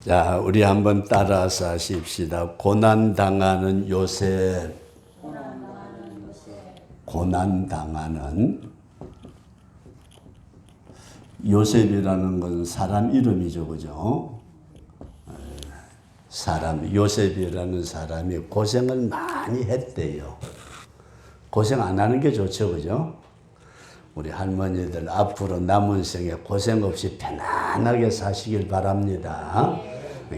자, 우리 한번 따라서 하십시다. 고난당하는 요셉. 고난당하는 요셉이라는 건 사람 이름이죠, 그죠? 요셉이라는 사람이 고생을 많이 했대요. 고생 안 하는 게 좋죠, 그죠? 우리 할머니들 앞으로 남은 생에 고생 없이 편안하게 사시길 바랍니다.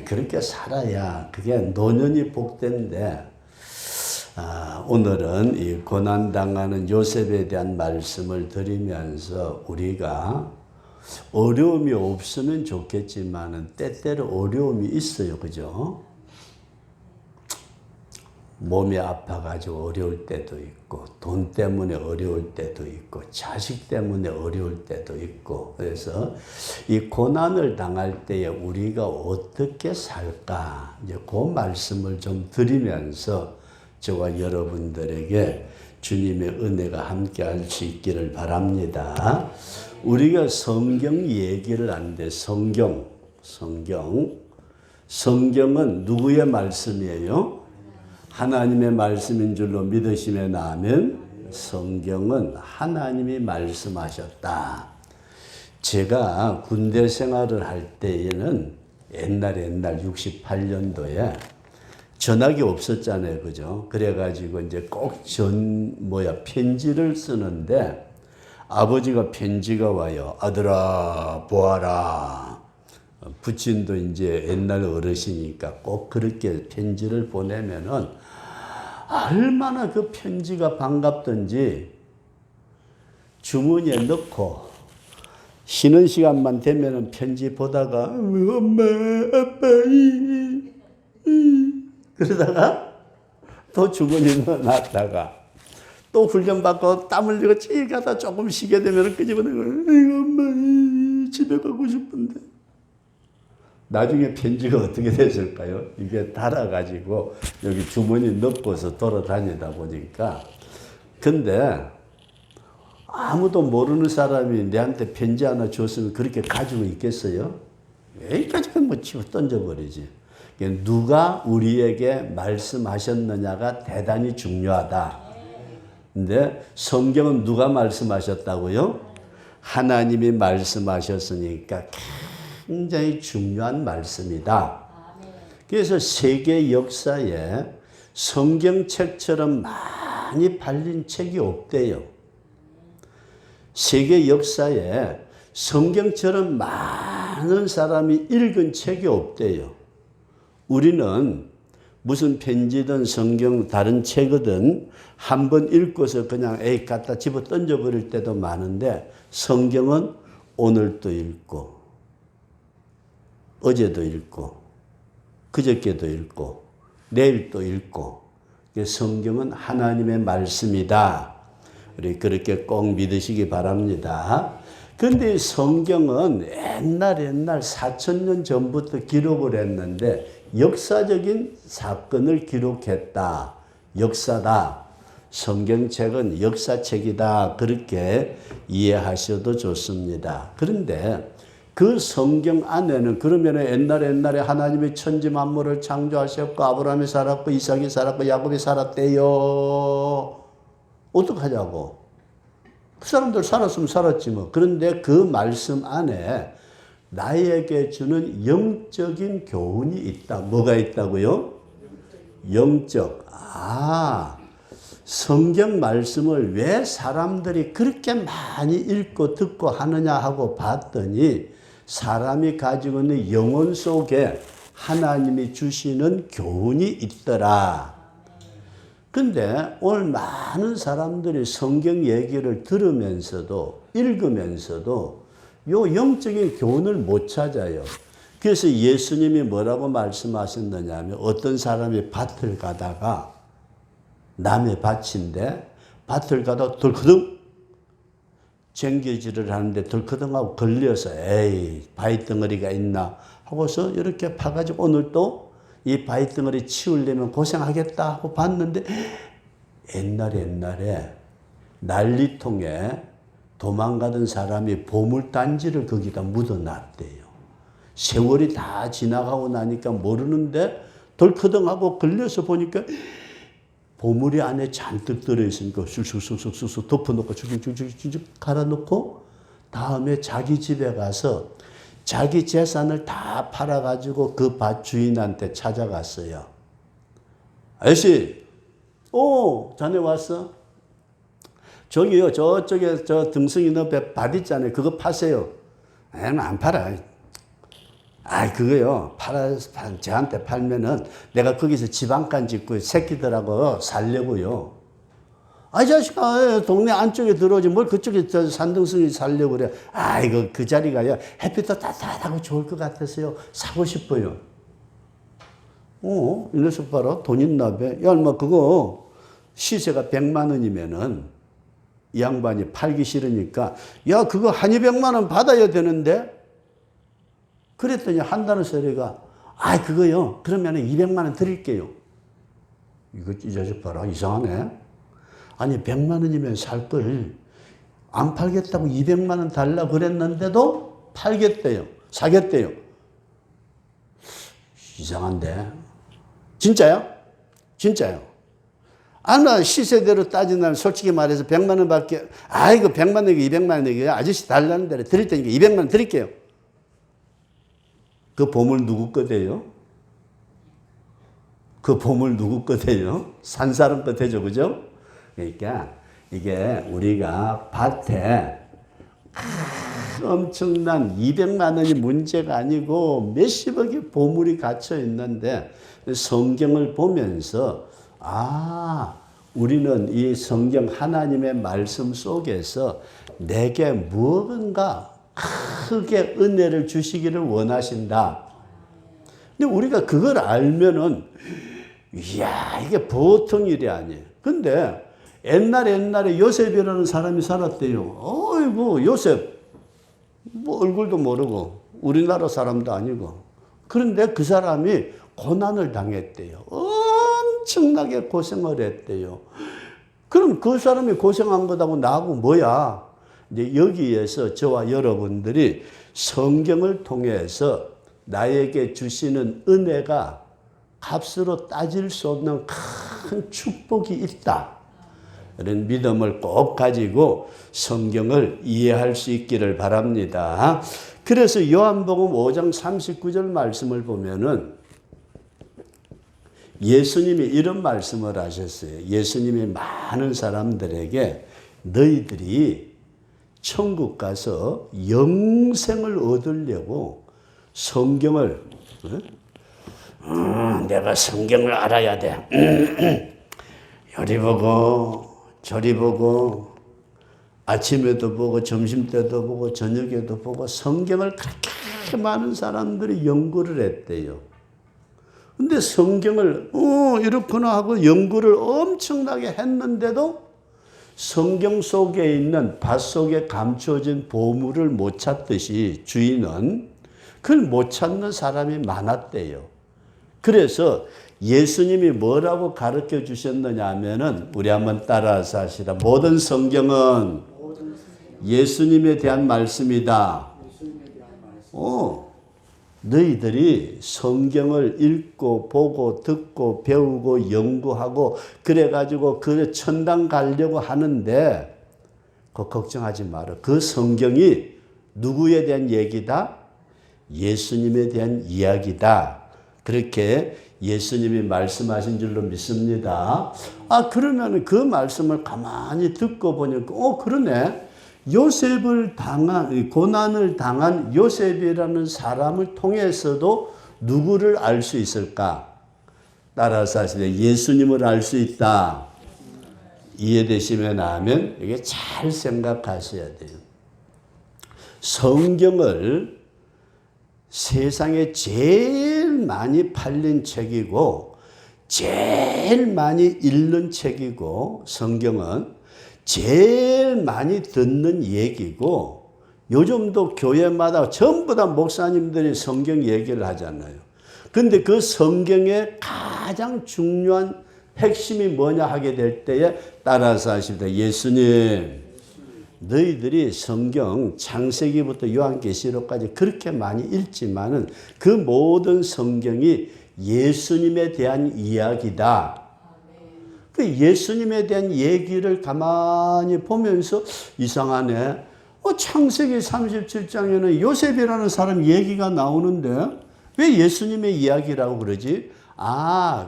그렇게 살아야 그게 노년이 복된데, 오늘은 이 고난당하는 요셉에 대한 말씀을 드리면서 우리가 어려움이 없으면 좋겠지만 때때로 어려움이 있어요. 그죠? 몸이 아파가지고 어려울 때도 있고, 돈 때문에 어려울 때도 있고, 자식 때문에 어려울 때도 있고, 그래서 이 고난을 당할 때에 우리가 어떻게 살까? 이제 그 말씀을 좀 드리면서 저와 여러분들에게 주님의 은혜가 함께 할 수 있기를 바랍니다. 우리가 성경 얘기를 하는데, 성경은 누구의 말씀이에요? 하나님의 말씀인 줄로 믿으시면 아멘. 성경은 하나님이 말씀하셨다. 제가 군대 생활을 할 때에는 옛날 68년도에 전화기 없었잖아요. 그죠? 그래가지고 이제 꼭 편지를 쓰는데 아버지가 편지가 와요. 아들아, 보아라. 부친도 이제 옛날 어르시니까 꼭 그렇게 편지를 보내면은 얼마나 그 편지가 반갑던지 주머니에 넣고 쉬는 시간만 되면은 편지 보다가 엄마, 아빠, 그러다가 또 주머니에 넣어놨다가 또 훈련받고 땀 흘리고 찌 가다 조금 쉬게 되면은 끄집어내고 엄마, 집에 가고 싶은데. 나중에 편지가 어떻게 됐을까요? 이게 달아가지고 여기 주머니 넣고서 돌아다니다 보니까. 근데 아무도 모르는 사람이 내한테 편지 하나 줬으면 그렇게 가지고 있겠어요? 여기까지 뭐 치고 던져버리지. 누가 우리에게 말씀하셨느냐가 대단히 중요하다. 근데 성경은 누가 말씀하셨다고요? 하나님이 말씀하셨으니까 굉장히 중요한 말씀이다. 그래서 세계 역사에 성경책처럼 많이 팔린 책이 없대요. 세계 역사에 성경처럼 많은 사람이 읽은 책이 없대요. 우리는 무슨 편지든 성경 다른 책이든 한번 읽고서 그냥 갖다 집어 던져버릴 때도 많은데 성경은 오늘도 읽고 어제도 읽고 그저께도 읽고 내일 또 읽고 성경은 하나님의 말씀이다. 우리 그렇게 꼭 믿으시기 바랍니다. 그런데 성경은 옛날 4,000년 전부터 기록을 했는데 역사적인 사건을 기록했다. 역사다. 성경책은 역사책이다. 그렇게 이해하셔도 좋습니다. 그런데 그 성경 안에는 그러면 옛날에 하나님이 천지 만물을 창조하셨고 아브라함이 살았고 이삭이 살았고 야곱이 살았대요. 어떡하냐고. 그 사람들 살았으면 살았지 뭐. 그런데 그 말씀 안에 나에게 주는 영적인 교훈이 있다. 뭐가 있다고요? 영적. 성경 말씀을 왜 사람들이 그렇게 많이 읽고 듣고 하느냐 하고 봤더니 사람이 가지고 있는 영혼 속에 하나님이 주시는 교훈이 있더라. 근데 오늘 많은 사람들이 성경 얘기를 들으면서도 읽으면서도 요 영적인 교훈을 못 찾아요. 그래서 예수님이 뭐라고 말씀하셨느냐 하면 어떤 사람이 밭을 가다가 남의 밭인데 밭을 가다가 덜커덩 쟁겨질을 하는데 덜커덩하고 걸려서 바위덩어리가 있나 하고서 이렇게 파가지고 오늘 또 이 바위덩어리 치우려면 고생하겠다 하고 봤는데 옛날에 난리통에 도망가던 사람이 보물단지를 거기다 묻어놨대요. 세월이 다 지나가고 나니까 모르는데 덜커덩하고 걸려서 보니까 보물이 안에 잔뜩 들어있으니까 쑥쑥쑥쑥쑥 덮어놓고 쭉쭉쭉쭉 갈아놓고 다음에 자기 집에 가서 자기 재산을 다 팔아가지고 그 밭 주인한테 찾아갔어요. 아저씨, 자네 왔어? 저기요, 저쪽에 저 등승이 옆에 밭 있잖아요. 그거 파세요. 안 팔아. 그거요. 저한테 팔면은 내가 거기서 집안간 짓고 새끼들하고 살려고요. 자식아, 동네 안쪽에 들어오지 뭘 그쪽에 저 산등승이 살려고 그래. 이거 그 자리가요. 햇빛도 따뜻하고 좋을 것 같아서요. 사고 싶어요. 이 녀석 봐라. 돈 있나 봐. 야, 얼마 그거 시세가 100만 원이면은 이 양반이 팔기 싫으니까 야, 그거 한 200만 원 받아야 되는데 그랬더니 한다는 소리가 그거요. 그러면 200만 원 드릴게요. 이 자식 봐라. 이상하네. 아니 100만 원이면 살 걸 안 팔겠다고 200만 원 달라 그랬는데도 팔겠대요. 사겠대요. 이상한데. 진짜요? 진짜요. 나 시세대로 따지면 솔직히 말해서 100만 원밖에 이거 100만 원이고 200만 원이고 아저씨 달라는 대로 드릴 테니까 200만 원 드릴게요. 그 보물 누구 거대요? 그 보물 누구 거대요? 산 사람 거대죠, 그죠? 그러니까 이게 우리가 밭에 엄청난 200만 원이 문제가 아니고 몇십억의 보물이 갇혀 있는데 성경을 보면서 우리는 이 성경 하나님의 말씀 속에서 내게 무언가 크게 은혜를 주시기를 원하신다. 근데 우리가 그걸 알면은 이게 보통 일이 아니에요. 근데 옛날에 요셉이라는 사람이 살았대요. 어이구 요셉 얼굴도 모르고 우리나라 사람도 아니고 그런데 그 사람이 고난을 당했대요. 엄청나게 고생을 했대요. 그럼 그 사람이 고생한 거하고 나하고 뭐야? 이제 여기에서 저와 여러분들이 성경을 통해서 나에게 주시는 은혜가 값으로 따질 수 없는 큰 축복이 있다. 이런 믿음을 꼭 가지고 성경을 이해할 수 있기를 바랍니다. 그래서 요한복음 5장 39절 말씀을 보면은 예수님이 이런 말씀을 하셨어요. 예수님이 많은 사람들에게 너희들이 천국 가서 영생을 얻으려고 성경을 내가 성경을 알아야 돼. 요리 보고 저리 보고 아침에도 보고 점심때도 보고 저녁에도 보고 성경을 그렇게 많은 사람들이 연구를 했대요. 근데 성경을 이렇구나 하고 연구를 엄청나게 했는데도 성경 속에 있는 밭 속에 감춰진 보물을 못 찾듯이 주인은 그걸 못 찾는 사람이 많았대요. 그래서 예수님이 뭐라고 가르쳐 주셨느냐 하면은 우리 한번 따라서 하시라. 모든 성경은 예수님에 대한 말씀이다. 너희들이 성경을 읽고 보고 듣고 배우고 연구하고 그래가지고 그 천당 가려고 하는데 그거 걱정하지 마라. 그 성경이 누구에 대한 얘기다? 예수님에 대한 이야기다. 그렇게 예수님이 말씀하신 줄로 믿습니다. 그러면 그 말씀을 가만히 듣고 보니까 그러네. 고난을 당한 요셉이라는 사람을 통해서도 누구를 알 수 있을까? 따라서 하시되 예수님을 알 수 있다. 이해되시면 하면 이게 잘 생각하셔야 돼요. 성경을 세상에 제일 많이 팔린 책이고 제일 많이 읽는 책이고 성경은 제일 많이 듣는 얘기고 요즘도 교회마다 전부 다 목사님들이 성경 얘기를 하잖아요. 근데 그 성경의 가장 중요한 핵심이 뭐냐 하게 될 때에 따라서 하십니다. 예수님, 너희들이 성경 창세기부터 요한계시록까지 그렇게 많이 읽지만은 그 모든 성경이 예수님에 대한 이야기다. 그 예수님에 대한 얘기를 가만히 보면서 이상하네. 창세기 37장에는 요셉이라는 사람 얘기가 나오는데 왜 예수님의 이야기라고 그러지?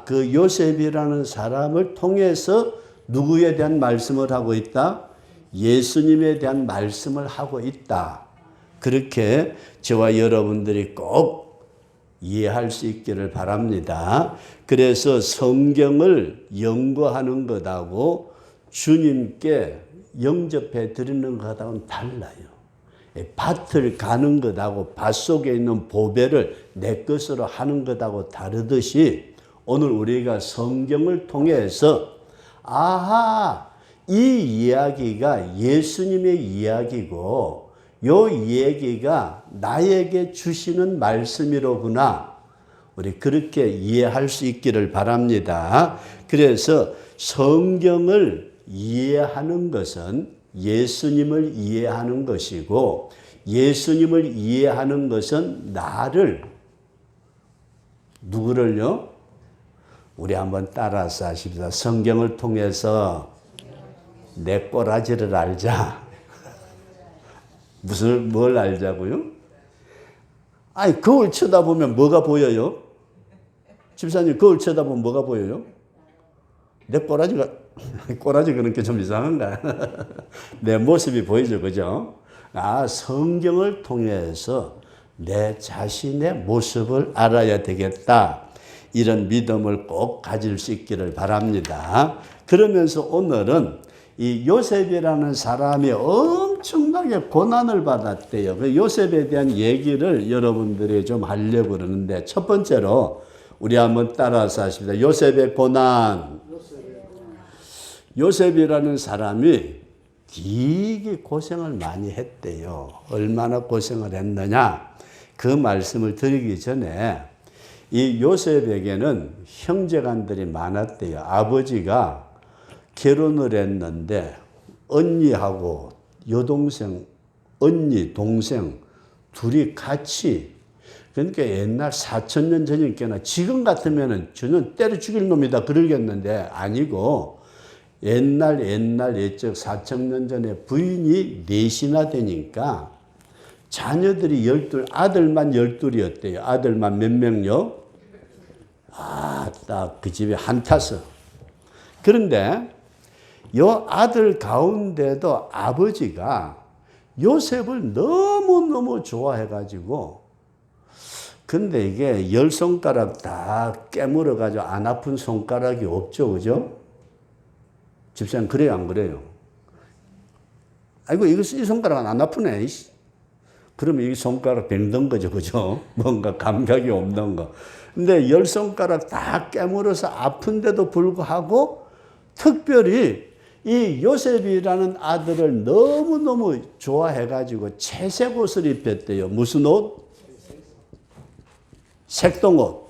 그 요셉이라는 사람을 통해서 누구에 대한 말씀을 하고 있다? 예수님에 대한 말씀을 하고 있다. 그렇게 저와 여러분들이 꼭 이해할 수 있기를 바랍니다. 그래서 성경을 연구하는 것하고 주님께 영접해 드리는 것하고는 달라요. 밭을 가는 것하고 밭 속에 있는 보배를 내 것으로 하는 것하고 다르듯이 오늘 우리가 성경을 통해서 이 이야기가 예수님의 이야기고 요 얘기가 나에게 주시는 말씀이로구나. 우리 그렇게 이해할 수 있기를 바랍니다. 그래서 성경을 이해하는 것은 예수님을 이해하는 것이고 예수님을 이해하는 것은 누구를요? 우리 한번 따라서 하십시다. 성경을 통해서 내 꼬라지를 알자. 뭘 알자고요? 거울 쳐다보면 뭐가 보여요? 집사님, 거울 쳐다보면 뭐가 보여요? 내 꼬라지가 그렇게 좀 이상한가? 내 모습이 보이죠, 그죠? 성경을 통해서 내 자신의 모습을 알아야 되겠다. 이런 믿음을 꼭 가질 수 있기를 바랍니다. 그러면서 오늘은 이 요셉이라는 사람이 엄청나게 고난을 받았대요. 그 요셉에 대한 얘기를 여러분들이 좀 하려고 그러는데 첫 번째로 우리 한번 따라서 하십니다. 요셉의 고난. 요셉이라는 사람이 되게 고생을 많이 했대요. 얼마나 고생을 했느냐. 그 말씀을 드리기 전에 이 요셉에게는 형제간들이 많았대요. 아버지가 결혼을 했는데 언니하고 여동생, 언니, 동생 둘이 같이 그러니까 옛날 4,000년 전이니까 지금 같으면은 저는 때려 죽일 놈이다 그러겠는데 아니고 옛적 4,000년 전에 부인이 넷이나 되니까 자녀들이 12, 아들만 12이었대요. 아들만 몇 명요? 딱 그 집에 한타서. 그런데 요 아들 가운데도 아버지가 요셉을 너무너무 좋아해가지고 근데 이게 10손가락 다 깨물어가지고 안 아픈 손가락이 없죠. 그죠? 집사님 그래요 안 그래요? 이 손가락은 안 아프네. 그러면 이 손가락 병든 거죠. 그죠? 뭔가 감각이 없는 거. 근데 10손가락 다 깨물어서 아픈데도 불구하고 특별히 이 요셉이라는 아들을 너무너무 좋아해가지고 채색 옷을 입혔대요. 무슨 옷? 색동옷.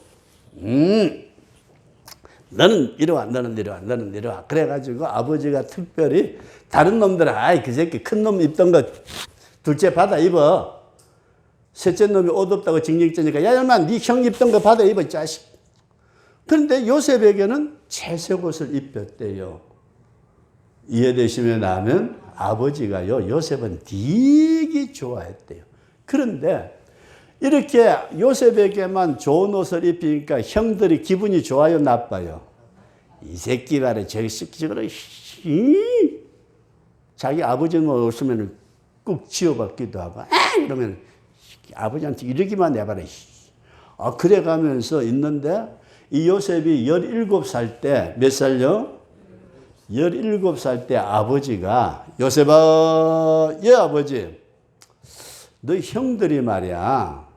너는 이리 와, 너는 이리 와, 너는 이리 와. 그래가지고 아버지가 특별히 다른 놈들은 그 새끼 큰 놈 입던 거 둘째 받아 입어. 셋째 놈이 옷 없다고 징징대니까 야, 인마 네 형 입던 거 받아 입어, 자식. 그런데 요셉에게는 채색 옷을 입혔대요. 이해되시면 하면 아버지가요, 요셉은 되게 좋아했대요. 그런데 이렇게 요셉에게만 좋은 옷을 입히니까 형들이 기분이 좋아요, 나빠요? 이 새끼 말에 저기 저거를 자기 아버지는 없으면 꾹 지어받기도 하고 그러면 아버지한테 이러기만 해봐라. 그래가면서 있는데 이 요셉이 17살 때 몇 살요? 17살 때 아버지가 요셉아, 아버지 너 형들이 말이야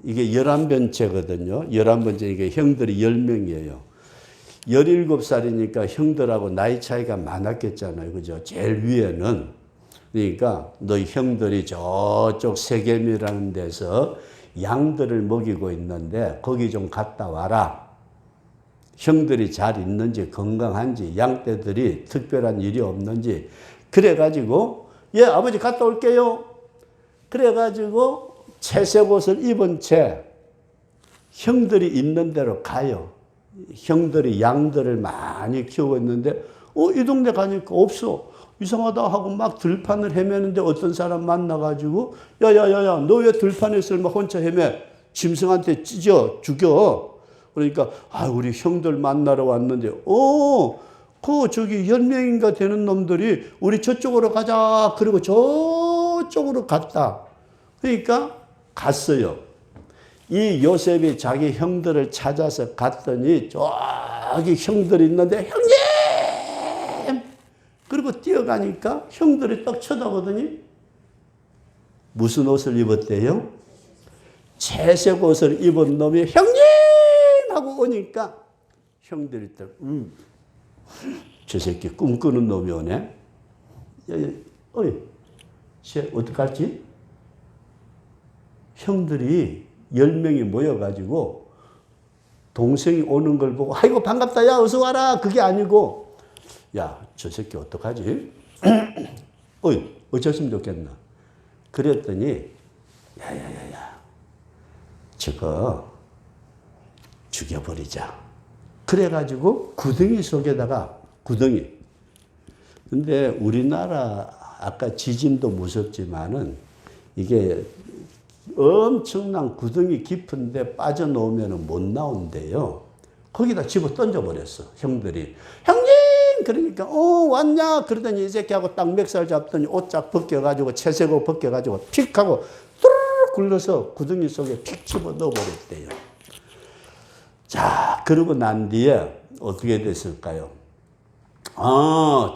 이게 11번째거든요. 11번째니까 형들이 10명이에요. 17살이니까 형들하고 나이 차이가 많았겠잖아요. 그죠? 제일 위에는. 그러니까 너희 형들이 저쪽 세겜이라는 데서 양들을 먹이고 있는데 거기 좀 갔다 와라. 형들이 잘 있는지 건강한지 양떼들이 특별한 일이 없는지 그래가지고 예, 아버지 갔다 올게요. 그래가지고 채색 옷을 입은 채 형들이 있는 대로 가요. 형들이 양들을 많이 키우고 있는데 이 동네 가니까 없어. 이상하다 하고 막 들판을 헤매는데 어떤 사람 만나가지고 야야야야 너 왜 들판에서 막 혼자 헤매? 짐승한테 찢어 죽여. 그러니까 우리 형들 만나러 왔는데 저기 10명인가 되는 놈들이 우리 저쪽으로 가자. 그리고 저쪽으로 갔다. 그러니까 갔어요. 이 요셉이 자기 형들을 찾아서 갔더니 저기 형들이 있는데 형님! 그리고 뛰어가니까 형들이 딱 쳐다보더니 무슨 옷을 입었대요? 채색 옷을 입은 놈이 형님! 하고 오니까 형들이 딱 저 새끼 꿈꾸는 놈이 오네. 어이, 쟤 어떡할지? 형들이 10명이 모여가지고 동생이 오는 걸 보고 아이고 반갑다 야 어서 와라 그게 아니고 야 저 새끼 어떡하지? 어이 어쩌시면 좋겠나? 그랬더니 야야야야 저거 죽여버리자. 그래가지고 구덩이 속에다가 구덩이. 근데 우리나라 아까 지진도 무섭지만은 이게 엄청난 구덩이 깊은데 빠져놓으면 못 나온대요. 거기다 집어 던져버렸어. 형들이. 형님! 그러니까 왔냐? 그러더니 이 새끼하고 딱 멱살 잡더니 옷 쫙 벗겨가지고 채색 옷 벗겨가지고 픽 하고 뚜루룩 굴러서 구덩이 속에 픽 집어 넣어버렸대요. 자, 그러고 난 뒤에 어떻게 됐을까요?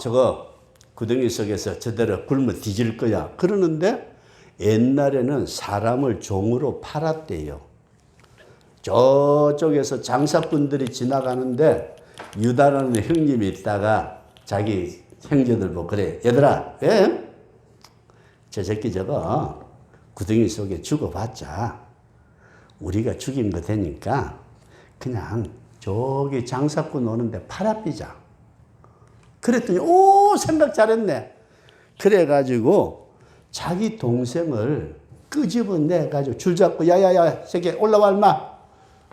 저거 구덩이 속에서 저대로 굶어 뒤질 거야. 그러는데 옛날에는 사람을 종으로 팔았대요. 저쪽에서 장사꾼들이 지나가는데 유다라는 형님이 있다가 자기 형제들 보고 그래. 얘들아, 왜? 저 새끼 저거 구덩이 속에 죽어봤자 우리가 죽인 거 되니까 그냥 저기 장사꾼 오는데 팔아비자. 그랬더니 생각 잘했네. 그래가지고 자기 동생을 끄집어내가지고 줄잡고 야야야 새끼 올라와 인마.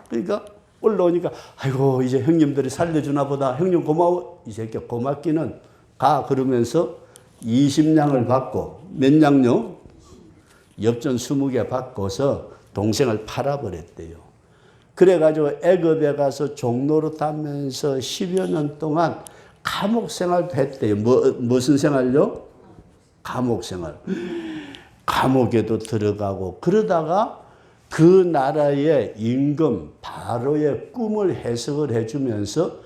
그러니까 올라오니까 아이고 이제 형님들이 살려주나 보다. 형님 고마워. 이 새끼 고맙기는 가. 그러면서 20냥을 받고 몇 냥요? 엽전 20개 받고서 동생을 팔아버렸대요. 그래가지고 애굽에 가서 종노릇 하면서 10여 년 동안 감옥 생활도 했대요. 무슨 생활요? 감옥 생활. 감옥에도 들어가고 그러다가 그 나라의 임금 바로의 꿈을 해석을 해주면서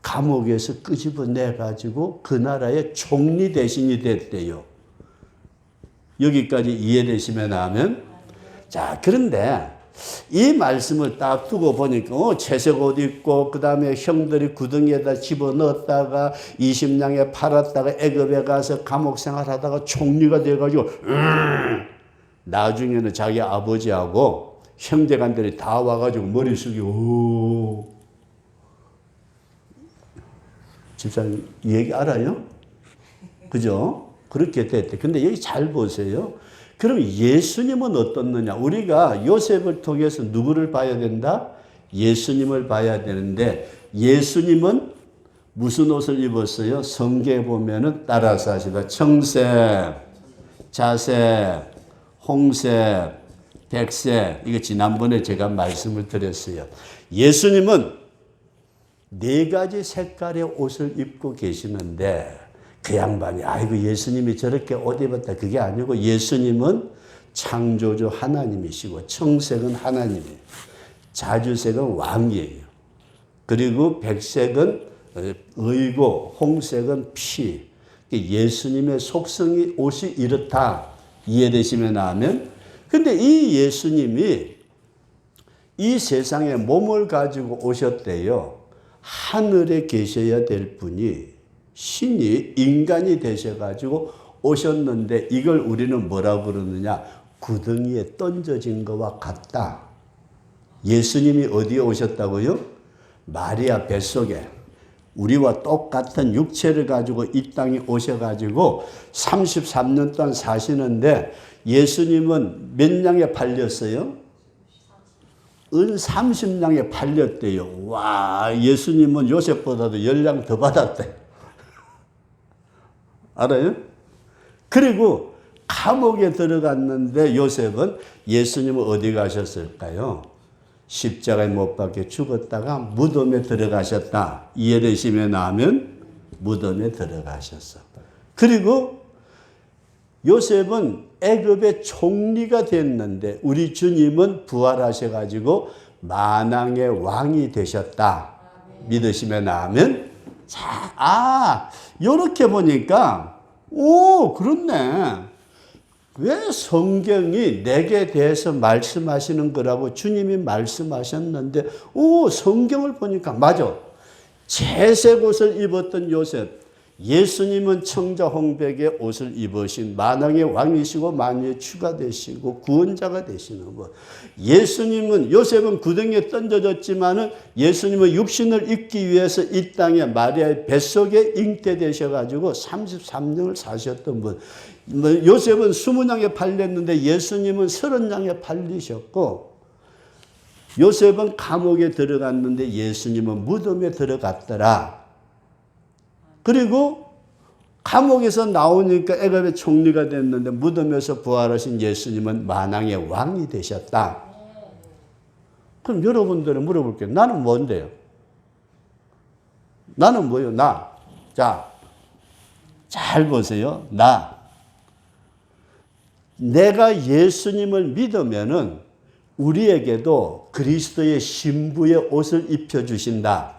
감옥에서 끄집어내가지고 그 나라의 총리 대신이 됐대요. 여기까지 이해되시면 하면 자 그런데 이 말씀을 딱 두고 보니까 채색 옷 입고 그 다음에 형들이 구덩이에다 집어넣었다가 20냥에 팔았다가 애굽에 가서 감옥 생활하다가 총리가 돼가지고 나중에는 자기 아버지하고 형제간들이 다 와가지고 머리 숙이고 집사님 이 얘기 알아요? 그죠? 그렇게 됐대. 근데 여기 잘 보세요. 그럼 예수님은 어떻느냐? 우리가 요셉을 통해서 누구를 봐야 된다? 예수님을 봐야 되는데 예수님은 무슨 옷을 입었어요? 성경에 보면은 따라서 하시다. 청색, 자색, 홍색, 백색. 이거 지난번에 제가 말씀을 드렸어요. 예수님은 4가지 색깔의 옷을 입고 계시는데 그 양반이 아이고 예수님이 저렇게 옷 입었다 그게 아니고 예수님은 창조주 하나님이시고 청색은 하나님이에요. 자주색은 왕이에요. 그리고 백색은 의고 홍색은 피. 예수님의 속성이 옷이 이렇다. 이해되시면 하면 근데 이 예수님이 이 세상에 몸을 가지고 오셨대요. 하늘에 계셔야 될 분이 신이 인간이 되셔가지고 오셨는데 이걸 우리는 뭐라고 부르느냐? 구덩이에 던져진 것과 같다. 예수님이 어디에 오셨다고요? 마리아 뱃속에. 우리와 똑같은 육체를 가지고 이 땅에 오셔가지고 33년 동안 사시는데 예수님은 몇 냥에 팔렸어요? 은 30냥에 팔렸대요. 와, 예수님은 요셉보다도 10냥 더 받았대. 알아요? 그리고 감옥에 들어갔는데 요셉은 예수님은 어디 가셨을까요? 십자가에 못 박혀 죽었다가 무덤에 들어가셨다. 이해되시면 하면 무덤에 들어가셨어. 그리고 요셉은 애굽의 총리가 됐는데 우리 주님은 부활하셔가지고 만왕의 왕이 되셨다. 믿으시면 하면 자, 요렇게 보니까 오, 그렇네. 왜 성경이 내게 대해서 말씀하시는 거라고 주님이 말씀하셨는데 오, 성경을 보니까 맞아. 채색 옷을 입었던 요셉, 예수님은 청자 홍백의 옷을 입으신 만왕의 왕이시고 만유의 주가 되시고 구원자가 되시는 것. 예수님은 요셉은 구덩이에 던져졌지만은 예수님은 육신을 입기 위해서 이 땅에 마리아의 뱃속에 잉태되셔가지고 33년을 사셨던 분. 요셉은 20냥에 팔렸는데 예수님은 30냥에 팔리셨고 요셉은 감옥에 들어갔는데 예수님은 무덤에 들어갔더라. 그리고 감옥에서 나오니까 애굽의 총리가 됐는데 무덤에서 부활하신 예수님은 만왕의 왕이 되셨다. 그럼 여러분들은 물어볼게요. 나는 뭔데요? 나는 뭐요? 나. 자, 잘 보세요. 내가 예수님을 믿으면은 우리에게도 그리스도의 신부의 옷을 입혀주신다.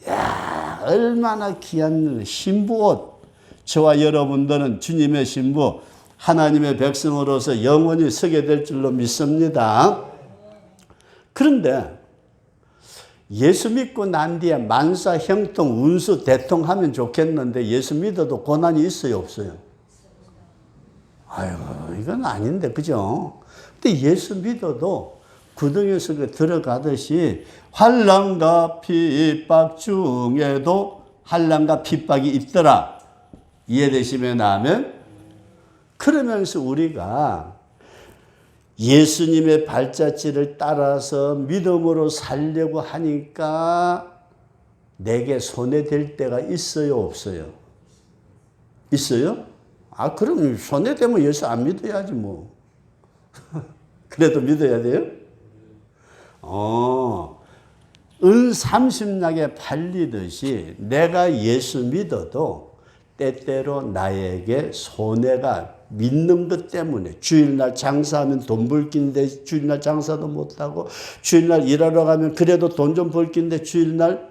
야, 얼마나 귀한 신부 옷. 저와 여러분들은 주님의 신부, 하나님의 백성으로서 영원히 서게 될 줄로 믿습니다. 그런데 예수 믿고 난 뒤에 만사, 형통, 운수, 대통 하면 좋겠는데 예수 믿어도 고난이 있어요, 없어요? 아유, 이건 아닌데, 그죠? 근데 예수 믿어도 구덩이 속에 들어가듯이 환난과 핍박 중에도 환난과 핍박이 있더라. 이해되시면 하면 그러면서 우리가 예수님의 발자취를 따라서 믿음으로 살려고 하니까 내게 손해될 때가 있어요, 없어요? 있어요? 아, 그럼 손해되면 예수 안 믿어야지 뭐. 그래도 믿어야 돼요? 은 30냥에 팔리듯이 내가 예수 믿어도 때때로 나에게 손해가 믿는 것 때문에 주일날 장사하면 돈 벌 긴데 주일날 장사도 못하고 주일날 일하러 가면 그래도 돈 좀 벌 긴데 주일날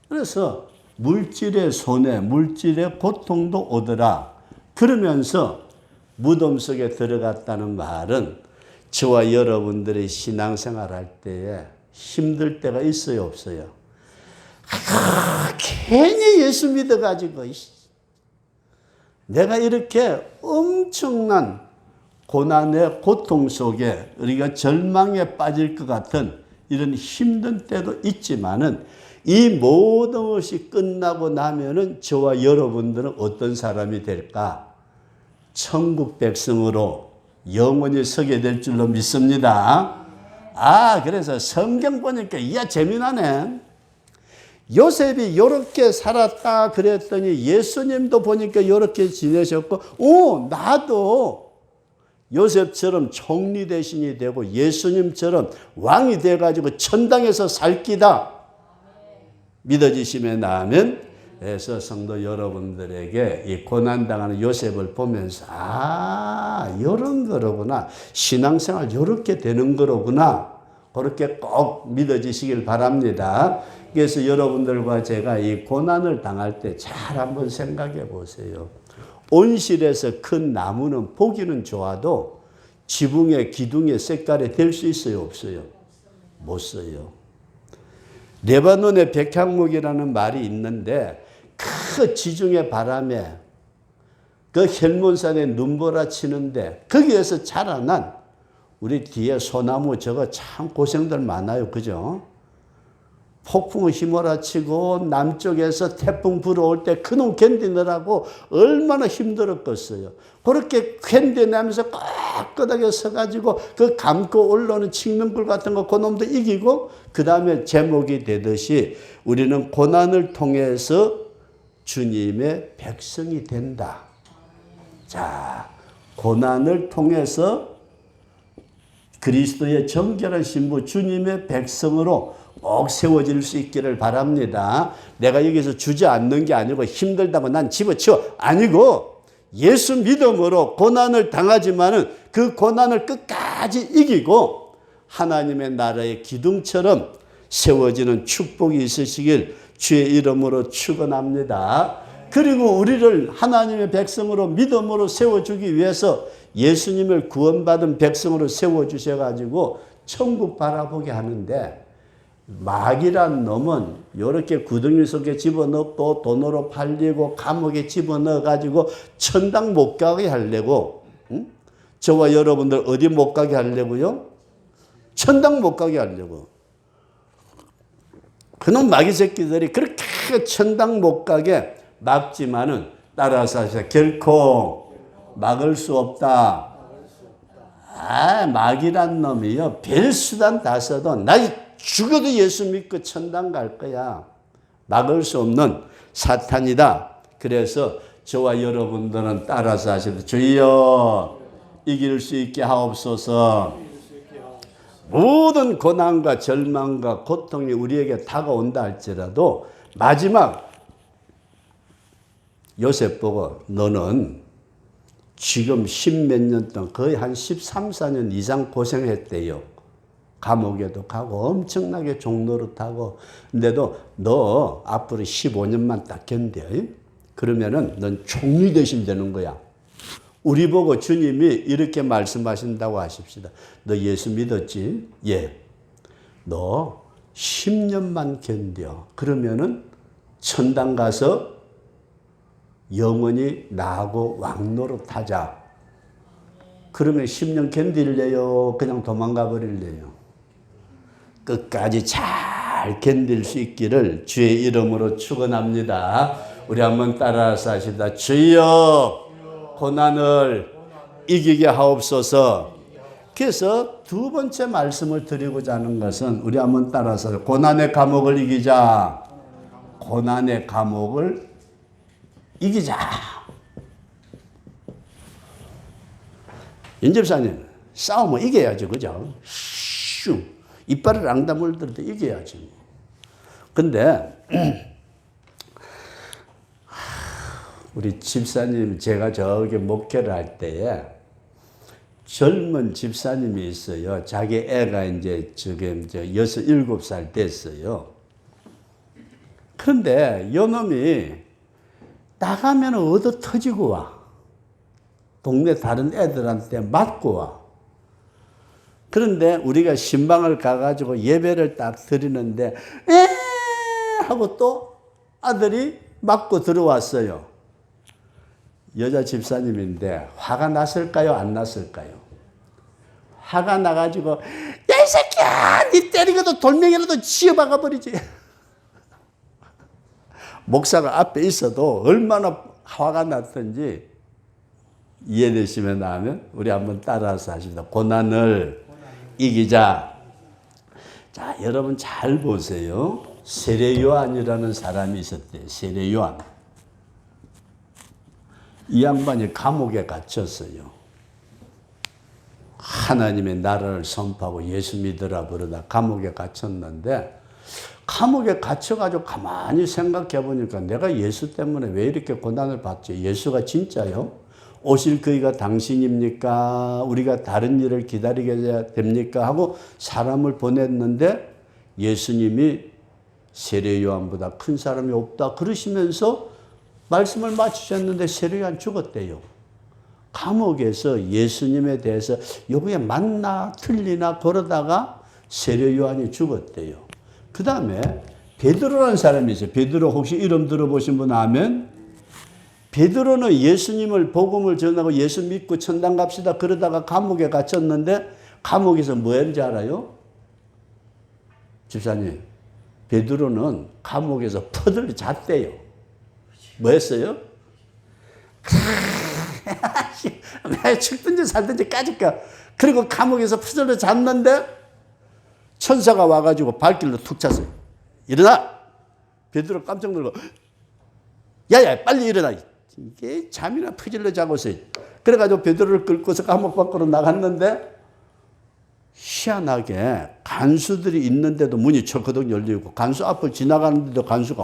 그래서 물질의 손해, 물질의 고통도 오더라. 그러면서 무덤 속에 들어갔다는 말은 저와 여러분들이 신앙생활 할 때에 힘들 때가 있어요, 없어요? 괜히 예수 믿어가지고 내가 이렇게 엄청난 고난의 고통 속에 우리가 절망에 빠질 것 같은 이런 힘든 때도 있지만은 이 모든 것이 끝나고 나면은 저와 여러분들은 어떤 사람이 될까? 천국 백성으로 영원히 서게 될 줄로 믿습니다. 그래서 성경 보니까 이야 재미나네. 요셉이 이렇게 살았다 그랬더니 예수님도 보니까 이렇게 지내셨고 나도 요셉처럼 총리 대신이 되고 예수님처럼 왕이 돼가지고 천당에서 살 기다. 믿어지시면 아멘. 그래서 성도 여러분들에게 이 고난당하는 요셉을 보면서 이런 거로구나. 신앙생활 이렇게 되는 거로구나. 그렇게 꼭 믿어지시길 바랍니다. 그래서 여러분들과 제가 이 고난을 당할 때 잘 한번 생각해 보세요. 온실에서 큰 나무는 보기는 좋아도 지붕의 기둥의 색깔이 될 수 있어요, 없어요? 못 써요. 레바논의 백향목이라는 말이 있는데 그 지중해 바람에 그 헬몬산에 눈보라 치는데 거기에서 자라난 우리 뒤에 소나무 저거 참 고생들 많아요. 그죠? 폭풍을 휘몰아치고 남쪽에서 태풍 불어올 때 그놈 견디느라고 얼마나 힘들었겠어요. 그렇게 견뎌내면서 꼿꼿하게 서가지고 그 감고 올라오는 칡는불 같은 거 그놈도 이기고 그 다음에 제목이 되듯이 우리는 고난을 통해서 주님의 백성이 된다. 자, 고난을 통해서 그리스도의 정결한 신부 주님의 백성으로 꼭 세워질 수 있기를 바랍니다. 내가 여기서 주저앉는 게 아니고 힘들다고 난 집어치워 아니고 예수 믿음으로 고난을 당하지만은 그 고난을 끝까지 이기고 하나님의 나라의 기둥처럼 세워지는 축복이 있으시길 주의 이름으로 축원합니다. 그리고 우리를 하나님의 백성으로 믿음으로 세워주기 위해서 예수님을 구원받은 백성으로 세워주셔가지고 천국 바라보게 하는데 마귀란 놈은 이렇게 구덩이 속에 집어넣고 돈으로 팔리고 감옥에 집어넣어가지고 천당 못 가게 하려고 저와 여러분들 어디 못 가게 하려고요? 천당 못 가게 하려고. 그놈 마귀 새끼들이 그렇게 천당 못 가게 막지만은 따라서 하시다. 결코 막을 수 없다. 마귀란 놈이요. 별 수단 다 써도 나 죽어도 예수 믿고 천당 갈 거야. 막을 수 없는 사탄이다. 그래서 저와 여러분들은 따라서 하시다. 주여 이길 수 있게 하옵소서. 모든 고난과 절망과 고통이 우리에게 다가온다 할지라도 마지막 요셉 보고 너는 지금 10몇 년 동안 거의 한 13, 14년 이상 고생했대요. 감옥에도 가고 엄청나게 종노릇하고 근데도 너 앞으로 15년만 딱 견뎌. 그러면은 넌 총리 되시면 되는 거야. 우리 보고 주님이 이렇게 말씀하신다고 하십시다. 너 예수 믿었지? 예. 너 10년만 견뎌. 그러면은 천당 가서 영원히 나하고 왕노릇하자. 그러면 10년 견딜래요? 그냥 도망가 버릴래요? 끝까지 잘 견딜 수 있기를 주의 이름으로 축원합니다. 우리 한번 따라서 하시다. 주여 고난을 이기게 하옵소서. 그래서 두 번째 말씀을 드리고자 하는 것은 우리 한번 따라서 고난의 감옥을 이기자. 고난의 감옥을 이기자. 윤집사님 싸움을 이겨야죠. 그죠? 슈 이빨을 앙다물 들도 이겨야지. 근데 우리 집사님 제가 저기 목회를 할 때에 젊은 집사님이 있어요. 자기 애가 이제 지금 6, 7살 됐어요. 그런데 요놈이 나가면 얻어 터지고 와. 동네 다른 애들한테 맞고 와. 그런데 우리가 신방을 가가지고 예배를 딱 드리는데 에 하고 또 아들이 맞고 들어왔어요. 여자 집사님인데 화가 났을까요? 안 났을까요? 화가 나가지고 야 이 새끼야 니 때리고도 돌멩이라도 쥐어박아 버리지. 목사가 앞에 있어도 얼마나 화가 났던지 이해되시면 나면 우리 한번 따라서 하십니다. 고난을 이기자. 자, 여러분 잘 보세요. 세례 요한이라는 사람이 있었대요. 세례 요한. 이 양반이 감옥에 갇혔어요. 하나님의 나라를 선포하고 예수 믿으라 부르다 감옥에 갇혔는데 감옥에 갇혀가지고 가만히 생각해 보니까 내가 예수 때문에 왜 이렇게 고난을 받지? 예수가 진짜요? 오실 그이가 당신입니까? 우리가 다른 일을 기다리게 됩니까? 하고 사람을 보냈는데 예수님이 세례 요한보다 큰 사람이 없다 그러시면서 말씀을 마치셨는데 세례 요한 죽었대요. 감옥에서 예수님에 대해서 요게 맞나 틀리나 그러다가 세례 요한이 죽었대요. 그 다음에 베드로라는 사람이 있어요. 베드로 혹시 이름 들어보신 분 아멘? 베드로는 예수님을 복음을 전하고 예수 믿고 천당 갑시다 그러다가 감옥에 갇혔는데 감옥에서 뭐 했는지 알아요? 집사님 베드로는 감옥에서 퍼들려 잤대요. 뭐 했어요? 매 죽든지 살든지 까짓까. 그리고 감옥에서 퍼들려 잤는데 천사가 와가지고 발길로 툭 찼어요. 일어나! 베드로 깜짝 놀고, 야야 빨리 일어나. 이게 잠이나 퍼질러 자고 있어요. 그래가지고 베드로를 끌고서 감옥 밖으로 나갔는데 희한하게 간수들이 있는데도 문이 철커덕 열리고 간수 앞을 지나가는데도 간수가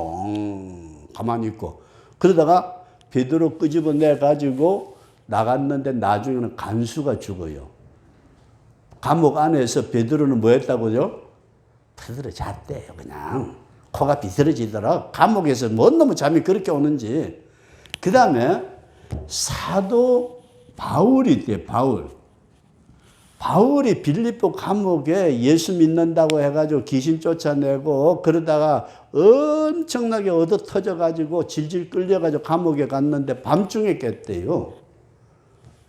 가만히 있고, 그러다가 베드로 끄집어내가지고 나갔는데 나중에는 간수가 죽어요. 감옥 안에서 베드로는 뭐 했다고요? 퍼들어 잤대요. 그냥 코가 비틀어지더라. 감옥에서 뭔 놈의 잠이 그렇게 오는지. 그 다음에 사도 바울이 있대요. 바울이 빌립보 감옥에 예수 믿는다고 해가지고 귀신 쫓아내고 그러다가 엄청나게 얻어 터져가지고 질질 끌려가지고 감옥에 갔는데 밤중에 깼대요.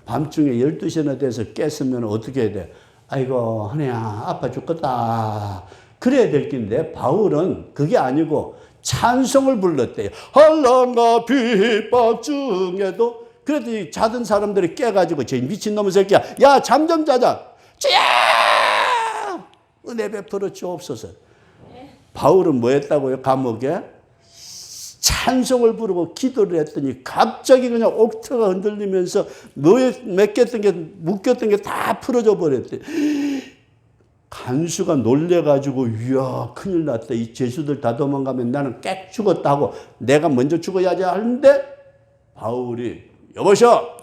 밤중에 12시나 돼서 깼으면 어떻게 해야 돼? 아이고 하네야 아파 죽겠다. 그래야 될 긴데 바울은 그게 아니고 찬송을 불렀대요. 환난과 핍박 중에도. 그랬더니 자던 사람들이 깨가지고 저 미친놈의 새끼야, 야 잠 좀 자자. 찌야! 은혜 베풀어 주옵소서. 바울은 뭐 했다고요? 감옥에 찬송을 부르고 기도를 했더니 갑자기 그냥 옥터가 흔들리면서 맡겼던 게 묶였던 게 다 풀어져 버렸대. 간수가 놀래가지고 이야 큰일 났다. 이 죄수들 다 도망가면 나는 깨 죽었다 하고 내가 먼저 죽어야지 하는데 바울이 여보셔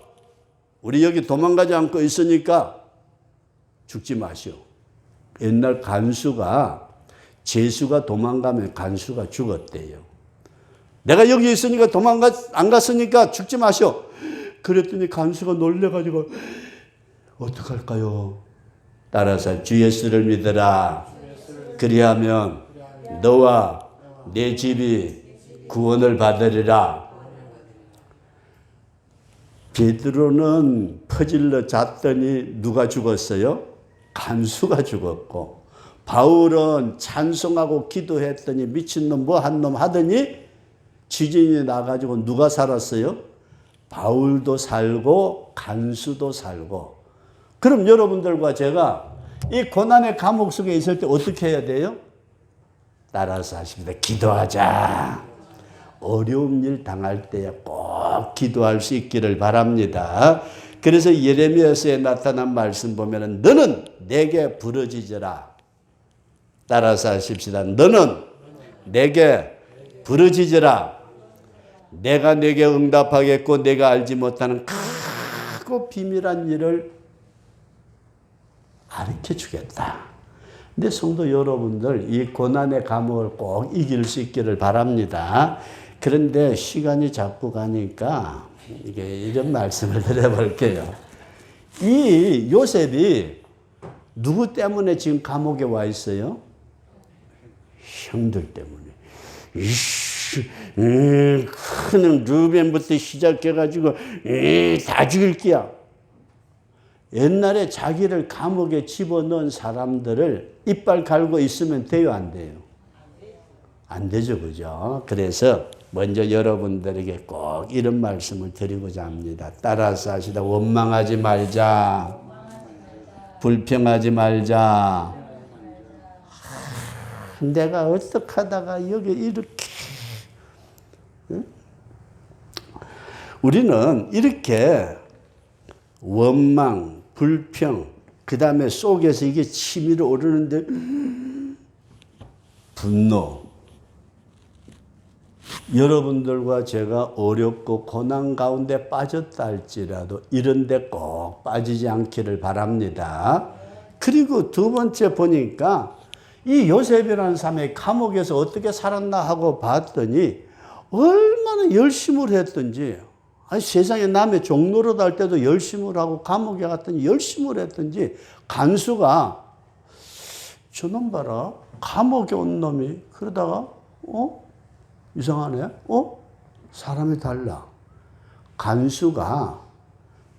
우리 여기 도망가지 않고 있으니까 죽지 마시오. 옛날 간수가 죄수가 도망가면 간수가 죽었대요. 내가 여기 있으니까 안 갔으니까 죽지 마시오. 그랬더니 간수가 놀래가지고 어떡할까요? 따라서 주 예수를 믿어라. 그리하면 너와 내 집이 구원을 받으리라. 베드로는 퍼질러 잤더니 누가 죽었어요? 간수가 죽었고, 바울은 찬송하고 기도했더니 미친놈 뭐 한 놈 하더니 지진이 나가지고 누가 살았어요? 바울도 살고 간수도 살고. 그럼 여러분들과 제가 이 고난의 감옥 속에 있을 때 어떻게 해야 돼요? 따라서 하십니다. 기도하자. 어려운 일 당할 때에 꼭 기도할 수 있기를 바랍니다. 그래서 예레미야서에 나타난 말씀 보면은 너는 내게 부르짖으라. 따라서 하십시다. 너는 내게 부르짖으라. 내가 내게 응답하겠고 내가 알지 못하는 크고 비밀한 일을 가르쳐 주겠다. 근데 성도 여러분들 이 고난의 감옥을 꼭 이길 수 있기를 바랍니다. 그런데 시간이 자꾸 가니까 이게 이런 말씀을 드려볼게요. 이 요셉이 누구 때문에 지금 감옥에 와 있어요? 형들 때문에. 큰 루벤부터 시작해가지고 다 죽일 끼야. 옛날에 자기를 감옥에 집어넣은 사람들을 이빨 갈고 있으면 돼요, 안 돼요? 안 되죠, 그죠? 그래서 먼저 여러분들에게 꼭 이런 말씀을 드리고자 합니다. 따라서 하시다. 원망하지 말자. 불평하지 말자. 내가 어떻게 하다가 여기 이렇게. 응? 우리는 이렇게 원망, 불평, 그 다음에 속에서 이게 치밀어 오르는데 분노. 여러분들과 제가 어렵고 고난 가운데 빠졌다 할지라도 이런 데 꼭 빠지지 않기를 바랍니다. 그리고 두 번째 보니까 이 요셉이라는 사람이 감옥에서 어떻게 살았나 하고 봤더니 얼마나 열심을 했던지, 아니 세상에 남의 종노릇 할 때도 열심을 하고 감옥에 갔더니 열심을 했던지, 간수가 저놈 봐라 감옥에 온 놈이 그러다가 이상하네. 사람이 달라. 간수가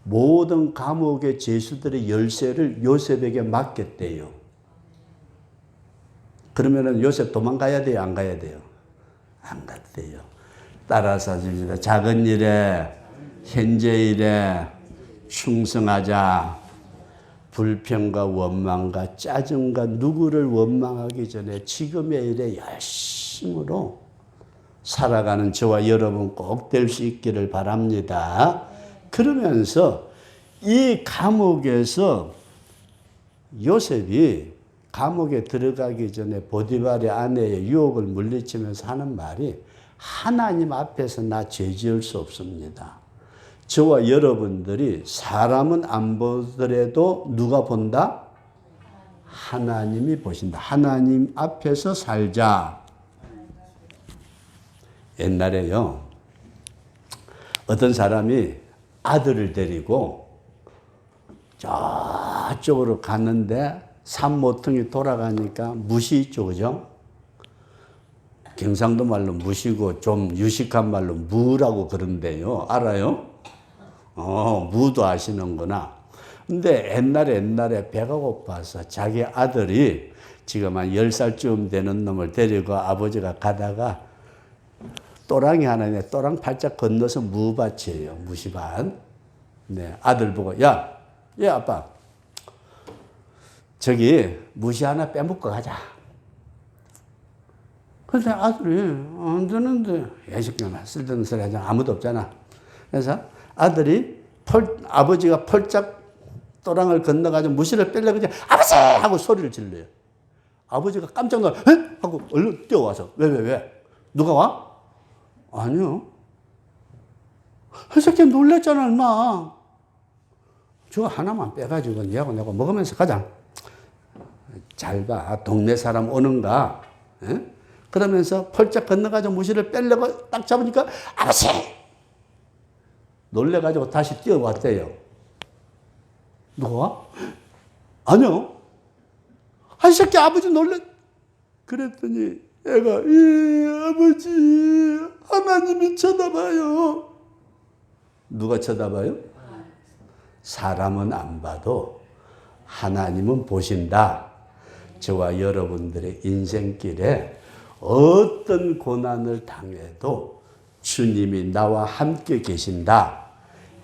모든 감옥의 죄수들의 열쇠를 요셉에게 맡겼대요. 그러면은 요셉 도망가야 돼요? 안 가야 돼요? 안 갔대요. 따라서 작은 일에, 현재 일에 충성하자. 불평과 원망과 짜증과 누구를 원망하기 전에 지금의 일에 열심으로 살아가는 저와 여러분 꼭 될 수 있기를 바랍니다. 그러면서 이 감옥에서 요셉이 감옥에 들어가기 전에 보디발의 아내의 유혹을 물리치면서 하는 말이 하나님 앞에서 나 죄 지을 수 없습니다. 저와 여러분들이 사람은 안 보더라도 누가 본다? 하나님이 보신다. 하나님 앞에서 살자. 옛날에요, 어떤 사람이 아들을 데리고 저쪽으로 갔는데 산모퉁이 돌아가니까 무시 있죠, 그죠? 경상도 말로 무시고 좀 유식한 말로 무라고 그런데요. 알아요? 무도 아시는구나. 근데 옛날에 배가 고파서 자기 아들이 지금 한 10살쯤 되는 놈을 데리고 아버지가 가다가 또랑이 하나 있네. 또랑 팔짝 건너서 무밭이에요. 무시밭. 네, 아들 보고 야 아빠 저기 무시 하나 빼먹고 가자. 근데 아들이 안 되는데 예식경아 쓸데없는 소리 하잖아. 아무도 없잖아. 그래서 아들이 아버지가 펄짝 또랑을 건너가지고 무시를 빼려고 하지 아버지! 하고 소리를 질러요. 아버지가 깜짝 놀라 에? 하고 얼른 뛰어와서 왜? 누가 와? 아니요. 이 새끼 놀랬잖아 얼마. 저거 하나만 빼가지고 니하고 내가 먹으면서 가자. 잘 봐. 동네 사람 오는가? 에? 그러면서 펄짝 건너가지고 무시를 빼려고 딱 잡으니까 아버지! 놀래가지고 다시 뛰어왔대요. 누가? 아니요. 이 새끼 아버지 놀래. 그랬더니 애가 아버지 하나님이 쳐다봐요. 누가 쳐다봐요? 사람은 안 봐도 하나님은 보신다. 저와 여러분들의 인생길에 어떤 고난을 당해도 주님이 나와 함께 계신다.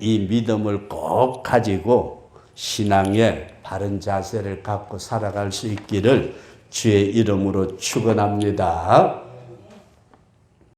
이 믿음을 꼭 가지고 신앙의 바른 자세를 갖고 살아갈 수 있기를 주의 이름으로 축원합니다.